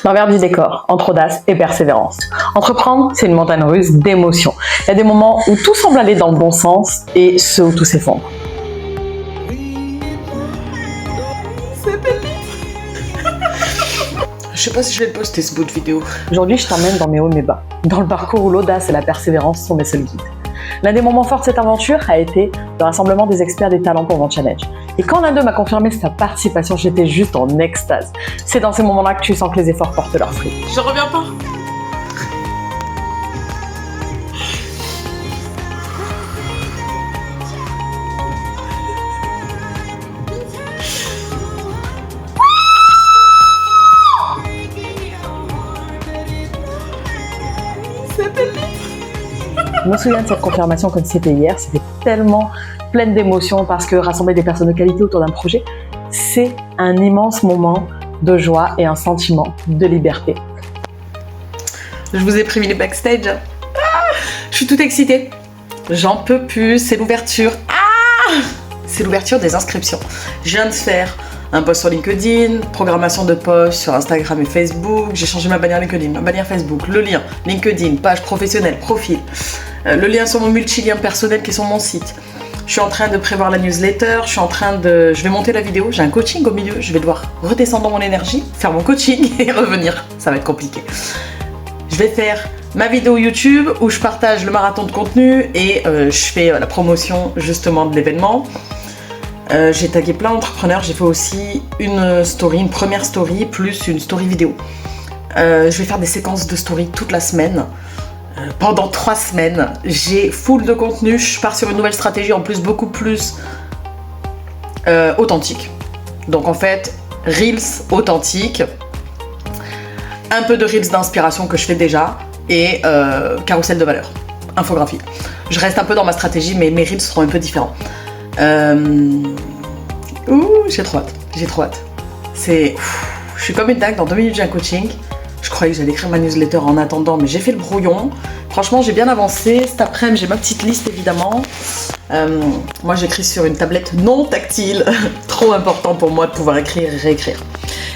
L'envers du décor, entre audace et persévérance. Entreprendre, c'est une montagne russe d'émotions. Il y a des moments où tout semble aller dans le bon sens et ceux où tout s'effondre. Je sais pas si je vais le poster ce bout de vidéo. Aujourd'hui, je t'emmène dans mes hauts et mes bas, dans le parcours où l'audace et la persévérance sont mes seuls guides. L'un des moments forts de cette aventure a été le rassemblement des experts des talents pour mon challenge. Et quand l'un d'eux m'a confirmé sa participation, j'étais juste en extase. C'est dans ces moments-là que tu sens que les efforts portent leurs fruits. Je reviens pas. Je me souviens de cette confirmation comme si c'était hier, c'était tellement pleine d'émotions parce que rassembler des personnes de qualité autour d'un projet, c'est un immense moment de joie et un sentiment de liberté. Je vous ai prévu les backstage. Je suis toute excitée. J'en peux plus, c'est l'ouverture. C'est l'ouverture des inscriptions. Je viens de faire un post sur LinkedIn, programmation de posts sur Instagram et Facebook. J'ai changé ma bannière LinkedIn, ma bannière Facebook, le lien LinkedIn, page professionnelle, profil, le lien sur mon multi-lien personnel qui est sur mon site. Je suis en train de prévoir la newsletter, je vais monter la vidéo, j'ai un coaching au milieu, je vais devoir redescendre dans mon énergie, faire mon coaching et revenir. Ça va être compliqué. Je vais faire ma vidéo YouTube où je partage le marathon de contenu et je fais la promotion justement de l'événement. J'ai tagué plein d'entrepreneurs, j'ai fait aussi une première story plus une story vidéo. Je vais faire des séquences de story toute la semaine. Pendant 3 semaines, j'ai full de contenu, je pars sur une nouvelle stratégie en plus beaucoup plus authentique. Donc en fait, Reels authentique, un peu de Reels d'inspiration que je fais déjà et carrousel de valeur, infographie. Je reste un peu dans ma stratégie mais mes Reels seront un peu différents. J'ai trop hâte. Je suis comme une dingue, dans 2 minutes j'ai un coaching. Je croyais que j'allais écrire ma newsletter en attendant, mais j'ai fait le brouillon. Franchement, j'ai bien avancé. Cet après-midi, j'ai ma petite liste évidemment. Moi, j'écris sur une tablette non tactile. Trop important pour moi de pouvoir écrire et réécrire.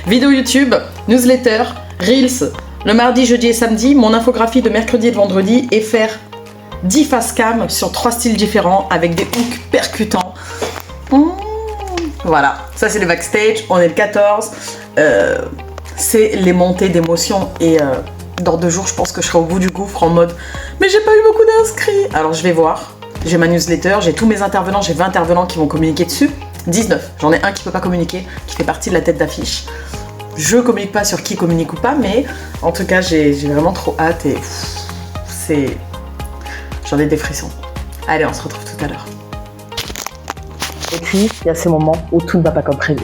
Vidéo YouTube, newsletter, Reels, le mardi, jeudi et samedi, mon infographie de mercredi et de vendredi et faire 10 face cam sur 3 styles différents avec des hooks percutants. Voilà, ça c'est le backstage, on est le 14. C'est les montées d'émotions et dans 2 jours je pense que je serai au bout du gouffre en mode mais j'ai pas eu beaucoup d'inscrits. Alors je vais voir, j'ai ma newsletter, j'ai tous mes intervenants, j'ai 20 intervenants qui vont communiquer dessus, 19, j'en ai un qui peut pas communiquer, qui fait partie de la tête d'affiche. Je communique pas sur qui communique ou pas, mais en tout cas j'ai vraiment trop hâte et j'en ai des frissons. Allez, on se retrouve tout à l'heure. Et puis, il y a ces moments où tout ne va pas comme prévu.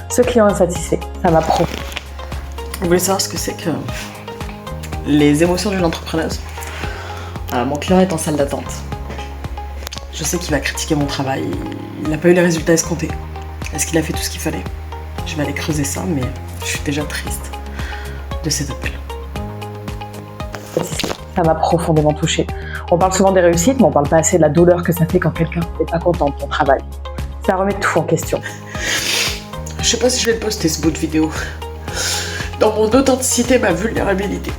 Ce client insatisfait, ça m'a pro. Vous voulez savoir ce que c'est que les émotions d'une entrepreneuse? Mon client est en salle d'attente. Je sais qu'il va critiquer mon travail, il n'a pas eu les résultats escomptés. Est-ce qu'il a fait tout ce qu'il fallait? Je vais aller creuser ça, mais je suis déjà triste de cet appel. Ça m'a profondément touchée. On parle souvent des réussites, mais on parle pas assez de la douleur que ça fait quand quelqu'un n'est pas content de ton travail. Ça remet tout en question. Je sais pas si je vais le poster ce bout de vidéo. Dans mon authenticité, ma vulnérabilité.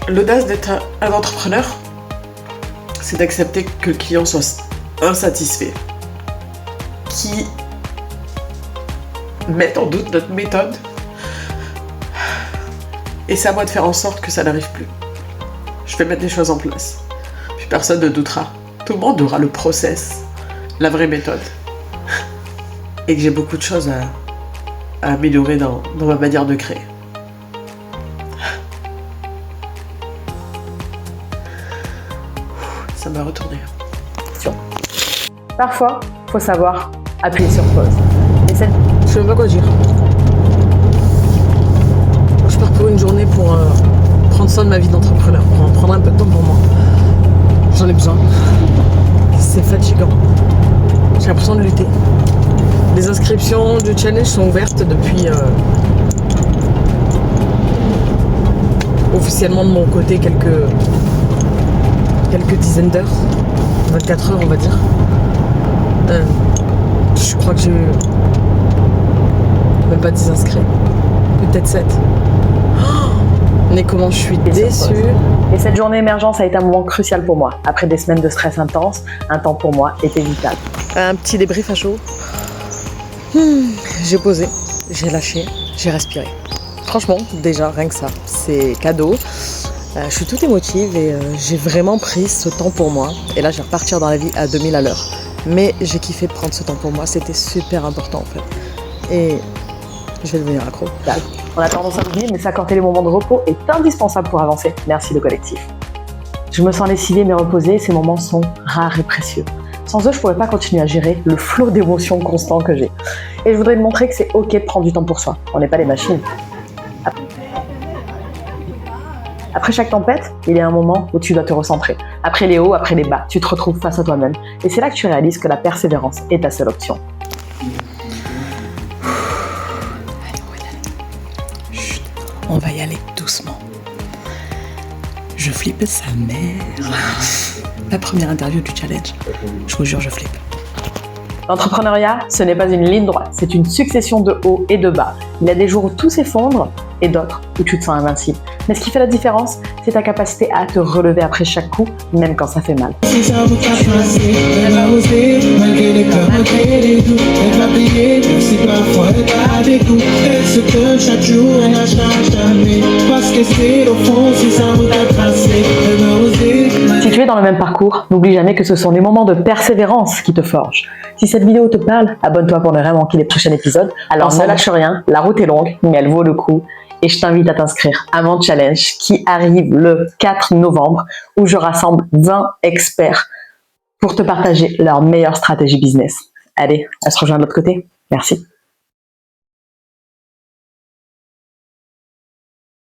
L'audace d'être un entrepreneur, c'est d'accepter que le client soit insatisfait. Qui mette en doute notre méthode. Et c'est à moi de faire en sorte que ça n'arrive plus. Je vais mettre les choses en place. Puis personne ne doutera. Tout le monde aura le process, la vraie méthode. Et que j'ai beaucoup de choses à améliorer dans ma manière de créer. Ça m'a retourné. Parfois, il faut savoir appuyer sur pause. Et cette... Je sais même pas quoi dire. Je pars pour une journée pour prendre soin de ma vie d'entrepreneur, pour en prendre un peu de temps pour moi. J'en ai besoin. C'est fatigant. J'ai l'impression de lutter. Les inscriptions du challenge sont ouvertes depuis officiellement de mon côté quelques dizaines d'heures, 24 heures on va dire. Je crois que j'ai eu même pas 10 inscrits, peut-être 7. Oh, Mais comment je suis déçue. Et cette journée émergence a été un moment crucial pour moi. Après des semaines de stress intense, un temps pour moi était vital. Un petit débrief à chaud. J'ai posé, j'ai lâché, j'ai respiré. Franchement, déjà, rien que ça, c'est cadeau. Je suis toute émotive et j'ai vraiment pris ce temps pour moi. Et là, je vais repartir dans la vie à 2000 à l'heure. Mais j'ai kiffé de prendre ce temps pour moi, c'était super important en fait. Et je vais devenir accro. On a tendance à l'oublier, mais s'accorder les moments de repos est indispensable pour avancer. Merci le collectif. Je me sens lessivée mais reposée, ces moments sont rares et précieux. Sans eux, je ne pourrais pas continuer à gérer le flot d'émotions constant que j'ai. Et je voudrais te montrer que c'est ok de prendre du temps pour soi. On n'est pas des machines. Après chaque tempête, il y a un moment où tu dois te recentrer. Après les hauts, après les bas, tu te retrouves face à toi-même. Et c'est là que tu réalises que la persévérance est ta seule option. Chut, on va y aller doucement. Je flippe sa mère. La première interview du challenge. Je vous jure, je flippe. L'entrepreneuriat, ce n'est pas une ligne droite, c'est une succession de hauts et de bas. Il y a des jours où tout s'effondre et d'autres où tu te sens invincible. Mais ce qui fait la différence, c'est ta capacité à te relever après chaque coup, même quand ça fait mal. Si tu es dans le même parcours, n'oublie jamais que ce sont les moments de persévérance qui te forgent. Si cette vidéo te parle, abonne-toi pour ne rien manquer les prochains épisodes. Alors ne lâche rien, la route est longue, mais elle vaut le coup. Et je t'invite à t'inscrire à mon challenge qui arrive le 4 novembre où je rassemble 20 experts pour te partager leur meilleure stratégie business. Allez, on se rejoint de l'autre côté. Merci.